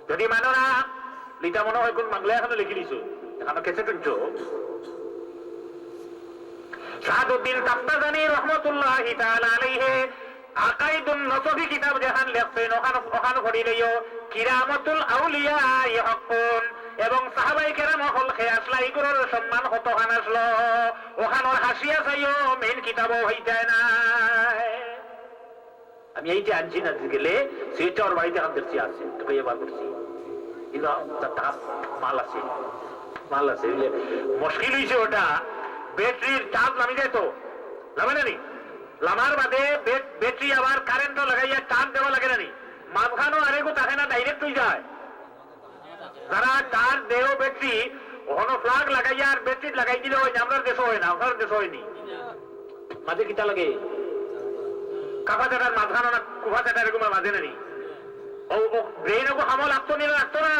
যদি মানো না লিটা মনে হয় কোন বাংলা এখনো লিখে দিছো এখনো কেসে শুনছো শাহাদুদ্দিন তাফতাজানি রহমাতুল্লাহি তাআলা আলাইহি আকাইদুন নসবি কিতাব যেখান লেখছেন ওখান পড়িলেও কিরামতুল আউলিয়া ইয়াকুন এবং সাহাবাই কেরাম হল খেয়াসলাই গুরুর সম্মান কতখান আসলো ওখানোর হাসিয়া চাইও মেইন কিতাবও হইতে না আমি এই যে আনছি না গেলে সেটা ওর বাড়িতে এখন দেখছি আছে তোকে এবার করছি কিন্তু তার মাল আছে মুশকিল হয়েছে ওটা ব্যাটারির চার্জ নামি যায় তো নামে না নি লামার বাদে ব্যাটারি আবার কারেন্টও লাগাইয়া চার্জ দেওয়া লাগে না নি মাঝখানো আরেকও থাকে না ডাইরেক্ট হয়ে যায় যারা চার্জ দেও ব্যাটারি ওখানে ফ্লাগ লাগাইয়া আর ব্যাটারি লাগাই দিলে হয় না আপনার দেশ হয় না আপনার দেশ হয়নি মাঝে কিতা লাগে কাফা চাটার মাঝখানো না কুফা চাটার এরকম মাঝে না নি ও ব্রেন ওকে হামল লাগতো নিলে লাগতো না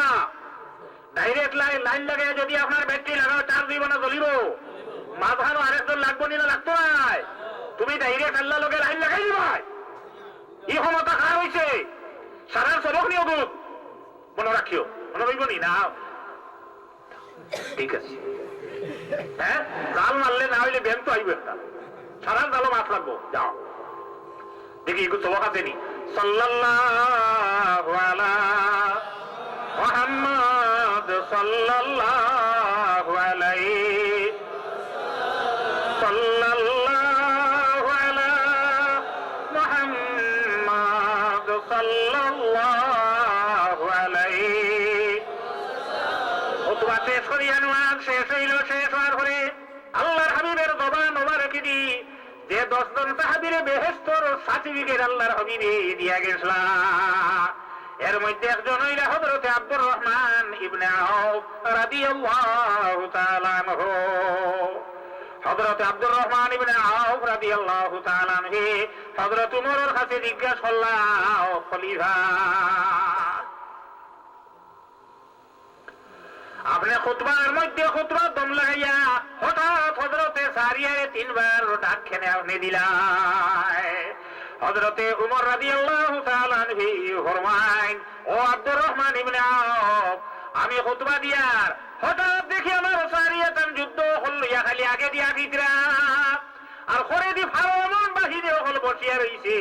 ডাইরেক্ট লাইন লাগাই যদি আপনার ব্যাটারি লাগাও চার্জ দিব না জ্বলিব মাঝখানো আরেকজন লাগবো নিলে লাগতো না তুমি ডাইরেক্ট আল্লাহ লোকে লাইন লাগাই দিবা এই ক্ষমতা খারাপ হয়েছে সারার সবক নিও দুধ মনে রাখিও মনে রইব নি না ঠিক আছে হ্যাঁ জাল মারলে না হইলে ব্যাংক তো আইব একটা সারার জালও মাছ লাগবো যাও দেখি একটু সবক আছে নি সাল্লাল্লাহু আলা মুহাম্মদ সাল্লাল্লাহু আলাইহি সাল্লাল্লাহু আলা মুহাম্মদ সাল্লাল্লাহু আলাইহি খুতবা শেষ করি আনোয়ার শেষ হইল শেষ হওয়ার পরে আল্লাহর হাবিবের জবান মোবারক দি যে 10 জন সাহাবীরে বেহেশতের সার্টিফিকেট আল্লাহর হাবিবে দিয়া গেছলা এর মধ্যে একজন হইলা হযরত আব্দুর রহমান ইবনে আউফ রাদিয়াল্লাহু তাআলা আনহু হযরত আব্দুর রহমান ইবনে আউফ রাদিয়াল্লাহু তাআলা আনহু হযরত উমরের কাছে জিজ্ঞাসা করলাম খলিফা আপনি খুতবার মধ্যে খুতবা দম লাগাইয়া হঠাৎ হযরতে সারিয়ারে 3 বার ডাক খেনে আপনি দিলাই হযরতে উমর রাদিয়াল্লাহু তাআলা আনহু ফরমাইন ও আব্দুর রহমান ইবনে আউফ আমি খুতবা দিয়ার হঠাৎ দেখি আমার সারিয়াতান যুদ্ধ হইয়া খালি আগে দিয়া ভিতরা আর করে দি ফারমান বাহিরে হল বসিয়া রইছে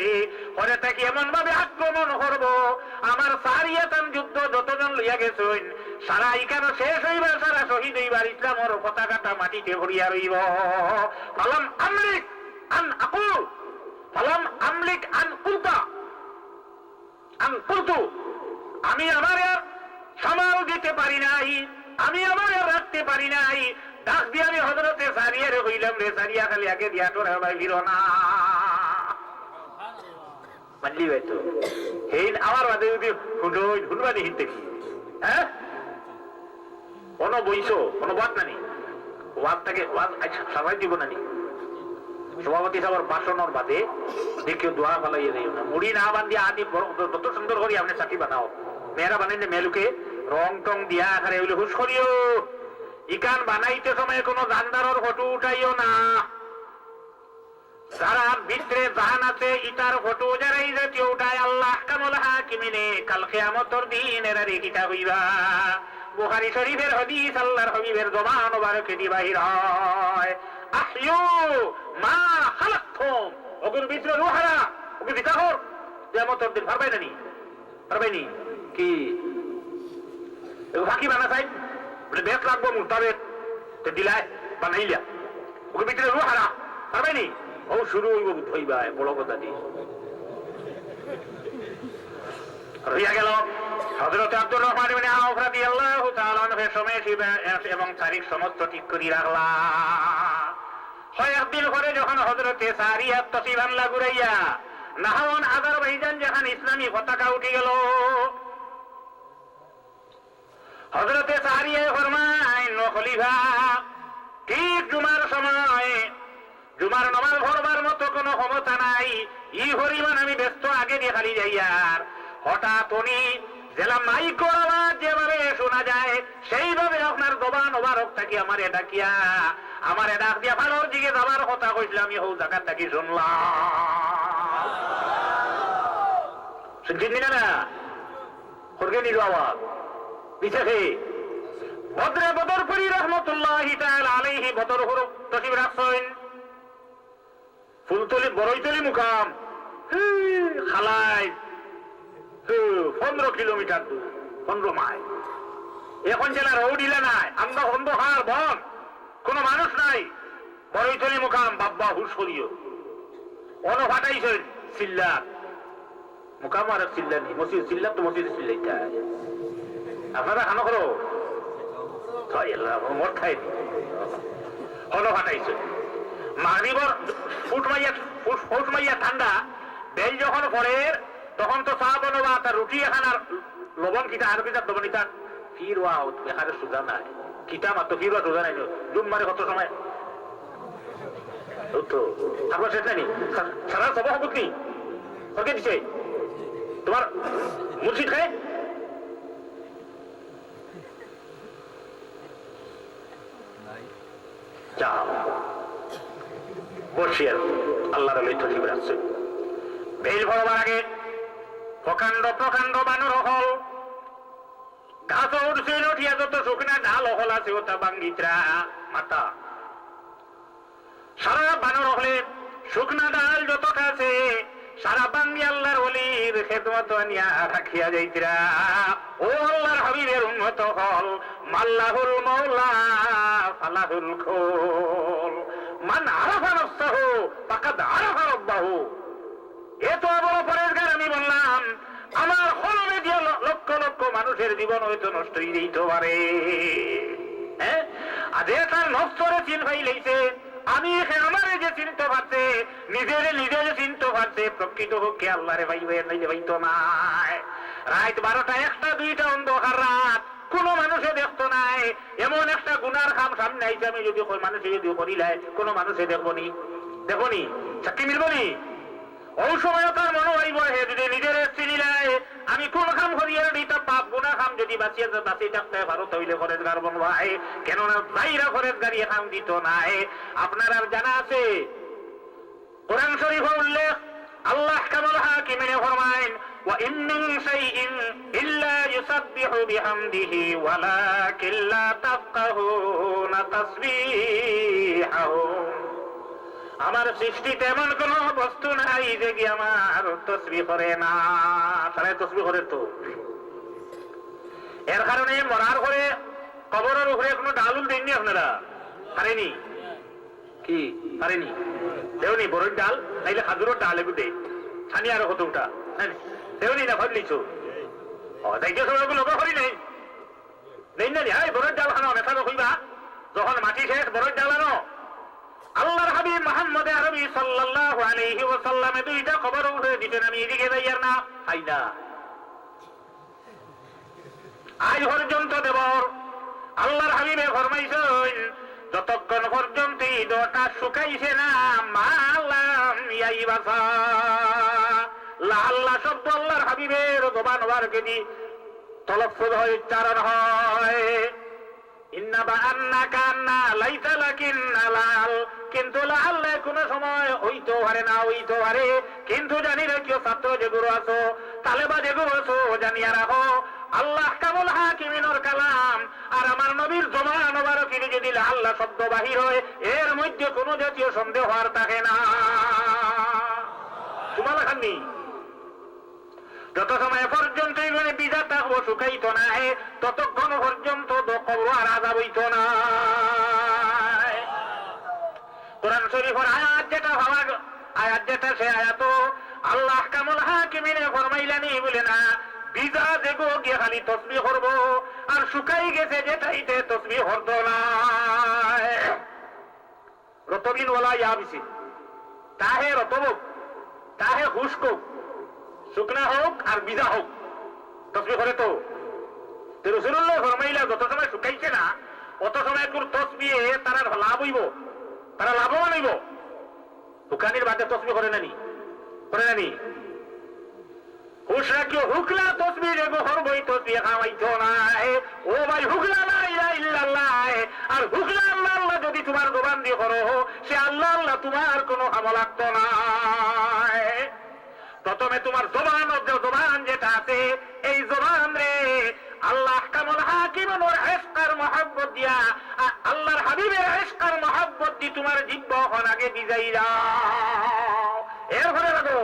করে তাকে এমন ভাবে আক্রমণ করব আমার সারিয়াতান যুদ্ধ যতজন লইয়া গেছেন সারা ইকানো শেষ হইবার সারা শহীদ হইবার ইসলামের পতাকাটা মাটিতে ভরিয়া রইব ফালাম আমলিক আন আকুল ফালাম আমলিক আন কুলতা আন কুলতু আমি আমার সামাল দিতে পারি নাই আমি আমার রাখতে পারি নাই ডাক দিয়ে আমি হযরতে সারিয়ারে হইলাম রে সারিয়া খালি আগে দিয়া তোর ভাই ভিড় না মানলি ভাই তো এই আমার বাদে যদি হুনবানি হিতে কি হ্যাঁ কোনো বইছো কোনো বাদ নানি ওয়াদটাকে ওয়াদ সবাই দিব নানি সভাপতি সাহেবের ভাষণের বাদে দেখিও দোয়া ফালাইয়ে দিও না মুড়ি না বান্ধিয়ে আদি যত সুন্দর করি আপনি চাকরি বানাও মেয়েরা বানাইলে মেলুকে রং টং দিয়া আখারে ওইলে হুশ করিও ইকান বানাইতে সময় কোনো জানদারর ফটো উঠাইও না যারা ভিতরে জাহান আছে ইটার ফটো যারাই জাতীয় উঠায় আল্লাহ কামল হাকিমিনে কাল কিয়ামতের দিন এরা রেখিতা হইবা বুখারী শরীফের হাদিস আল্লাহর হাবিবের জবান মোবারকে দি বাহির হয় আহিয়ু মা খালাকতুম ওগুর ভিতরে রুহারা ওগুর দিতা হর কিয়ামতের দিন পারবাইনি কি ফাঁকি বানা চাই বেশ লাগবো মুতাবেক দিলাই বানাইলা ওকে ভিতরে রু হারা পারবাইনি ও শুরু হইব হইবা বড় কথা দিয়ে রইয়া গেল হযরত আব্দুর রহমান ইবনে আউফ রাদিয়াল্লাহু তাআলা আনহু সময় এবং তারিখ সমস্ত ঠিক করে রাখলা হয় একদিন পরে যখন হযরতে সারিয়া তসিবান লাগুরাইয়া নাহাওয়ান আজারবাইজান যখন ইসলামী পতাকা উঠে গেল হযরতে সারিয়া ফরমাইন ও খলিফা ঠিক জুমার সময় জুমার নামাজ পড়বার মতো কোনো ক্ষমতা নাই ই পরিমাণ আমি ব্যস্ত আগে দিয়ে খালি যাইয়ার হঠাৎ উনি জেলা মাইকোর আওয়াজ যেভাবে শোনা যায় সেইভাবে আপনার জবান ওবারক থাকি আমারে ডাকিয়া আমারে ডাক দিয়া ভালোর দিকে যাবার কথা কইছিলাম আমি হৌ জায়গার থাকি শুনলাম শুনছেন না হরকে নিল আবার পিছাকে বদরে বদরপুরি রহমতুল্লাহি তাআলা আলাইহি বদর হরফ তসিব রাখছেন ফুলতলি বড়ইতলি মুকাম খালাই 15 কিলোমিটার দূর 15 মাইল এখন জেলা রৌডিলা নাই আমরা অন্ধকার বন কোন মানুষ নাই বড়ইতলি মুকাম বাব্বা হুশরিও অনফাটাইছেন সিল্লাত মুকাম আর সিল্লা নেই মসজিদ সিল্লাত তো মসজিদ সিল্লাইটা আপনারা খানো করো মোর খাই অনফাটাইছেন মাগরিবর ফুট মাইয়া ঠান্ডা বেল যখন পরে তখন তো চা বনবা তার রুটি এখান আর লবণ কিটা আর কিটা দবন ইটা ফিরওয়া এখানে সুজা নাই কিটা মাত্র ফিরওয়া সুজা নাই জুম মারে কত সময় তো আপনার শেষ নাই সারা সব হবুত নি ওকে দিছে তোমার মুর্শিদ খায় যাও বসিয়ার আল্লাহর লইথিব রাখছে বেল ভরবার আগে প্রকাণ্ড প্রকাণ্ড বানর হল ঘাস উঠছে উঠিয়া যত শুকনা ঢাল হল আছে ওটা বাঙ্গিত্রা মাতা সারা বানর হলে শুকনা ডাল যত আছে সারা বাঙ্গি আল্লাহর ওলির খেদমত আনিয়া রাখিয়া যাইতিরা ও আল্লাহর হাবিবের উন্মত হল মাল্লাহুল মাওলা ফালাহুল খোল মান আরাফা নাফসাহু ফাকাদ আরাফা রাব্বাহু এত বড় পরেশগার আমি বললাম আমার হলমে দিয়ে লক্ষ লক্ষ মানুষের জীবন হয়তো নষ্ট হয়ে যেতে পারে হ্যাঁ আজ তার নষ্টরে চিন ভাই লইছে আমি আমার যে চিনতে পারছে নিজের চিনতে পারছে প্রকৃত হোককে আল্লাহরে ভাই নাইলে ভাইতো নাই রাত 12টা 1টা 2টা অন্ধকার রাত কোন মানুষে দেখতো নাই এমন একটা গুনার খাম সামনে আইছে আমি যদি মানুষে যদি করিলাই কোন মানুষে দেখবনি চাকরি মিলবনি ওই সময় তার মনে হইব যদি নিজের চিনিলাই আমি কোন খাম করিয়া দিতা পাপ গুনা খাম যদি বাঁচিয়ে থাকতে ভারত হইলে ফরেজগার বনবাই কেননা বাইরা ফরেজগারি খাম দিত নাই আপনার আর জানা আছে কোরআন শরীফে উল্লেখ আল্লাহ কামাল হাকিমিনে ফরমায়েন ওয়া ইন মিন শাইইন ইল্লা ইউসাব্বিহু বিহামদিহি ওয়ালাকিন লা তাফকাহুনা তাসবিহাহুম আমার সৃষ্টিতে এমন কোন বস্তু নাই যে কি আমার তসবিহ করে না সারাই তসবিহ করে তো এর কারণে মরার ঘরে কবরের উপরে কোনো ডালুল দেননি আপনারা পারেনি কি পারেনি দেওনি বড়ই ডাল নাইলে খাজুরের ডাল এগুলো দেয় ছানি আরো কত উঠা দেওনি না ভাবলিছ যাইতে সব লোক করি নেই নেই না বড়ই ডাল খানো নেশা হইবা যখন মাটি শেষ বড়ই ডাল আনো আল্লাহর হাবিব মুহাম্মদ আরবি সাল্লাল্লাহু আলাইহি ওয়াসাল্লাম দুইটা খবর উঠে দিতেন আমি এদিকে যাইয়ার না আইনা আজ পর্যন্ত দেবর আল্লাহর হাবিবে ফরমাইছেন যতক্ষণ পর্যন্ত এই দোটা শুকাইছে না মালাম ইয়াইবাসা লা আল্লাহ শব্দ আল্লাহর হাবিবের জবান ওয়ার কেদি তলফুজ হয় উচ্চারণ হয় ইন্নাবা আন্নাকা আন্না লাইসা লাকিন্না লাল কিন্তু লাল্লা কোন সময় হইতো পারে কিন্তু জানি রাখিও ছাত্র যেগুলো আছো তালেবা যেগুলো আছো জানিয়া রাখো আল্লাহ কামুল হাকিমিনের কালাম আর আমার নবীর জবান মোবারকে যদি আল্লাহ শব্দ বাহির হয় এর মধ্যে কোনো জাতীয় সন্দেহ আর থাকে না তোমার খাননি যত সময় পর্যন্ত এখানে বিজা থাকবো শুকাইতো না ততক্ষণ পর্যন্ত কবর আর আযাব হইতো না কোরআন শরীফের আয়াত যেটা সে আয়াত আল্লাহ কামুল হাকিমিনে ফরমাইলানি বলে না বিজা দেখো গিয়ে খালি তসবিহ করব আর শুকাই গেছে যেটাইতে তসবিহ করতো না রতবিন ওয়ালা ইয়াবিসি তাহে রতবক তাহে খুশকুক শুকনা হোক আর বিজা হোক তসবিহ করে তো রাসূলুল্লাহ ফরমাইলা যত সময় শুকাইছে না অত সময় কোন তসবিহে তারা লাভ হইব তারা লাভবান হইব শুকানির বাদে তসবিহ করে নানি হুশ রাখিও হুকলা তসবিহ রেগো হরবই তসবিহ খাওয়াইতো না ও ভাই হুকলা লা ইলাহা ইল্লাল্লাহ আর হুকলা আল্লাহ আল্লাহ যদি তোমার জবান দিয়ে করো সে আল্লাহ আল্লাহ তোমার কোনো আমল লাগতো না প্রথমে তোমার জবান যেটা আছে এই জবান রে নূর ইশক আর মহব্বত দিয়া আল্লাহর হাবিবের ইশক আর মহব্বত দি তোমার জিহ্বা হন আগে বিজাইরা এর ঘরে লাগো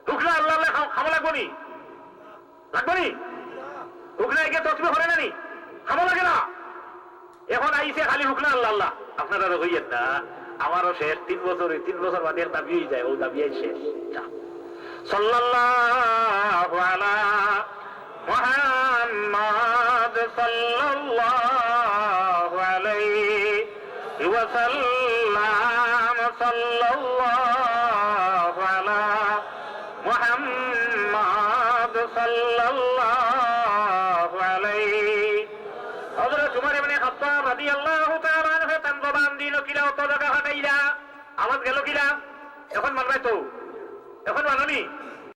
হুকনা আল্লাহ আল্লাহ খামা লাগবো নি হুকনা একে তসবি করে নানি খামা লাগে না এখন আইসে খালি হুকনা আল্লাহ আল্লাহ আপনারা হইয়েন না আমারও শেষ 3 বছর বাদে দাবি হয়ে যায় ও দাবি শেষ সাল্লাল্লাহু আলা মুহাম্মাদ সাল্লাল্লাহু আলাইহি ওয়া সাল্লাম সাল্লাল্লাহু আলা মুহাম্মাদ সাল্লাল্লাহু আলাইহি হযরত উমর ইবনে খাত্তাব রাদিয়াল্লাহু তাআলা আনহু তান জবান দিল কিলা অত জায়গা হাঁটাইলা আওয়াজ গেল কিলা এখন মানবাই তো এখন মাননি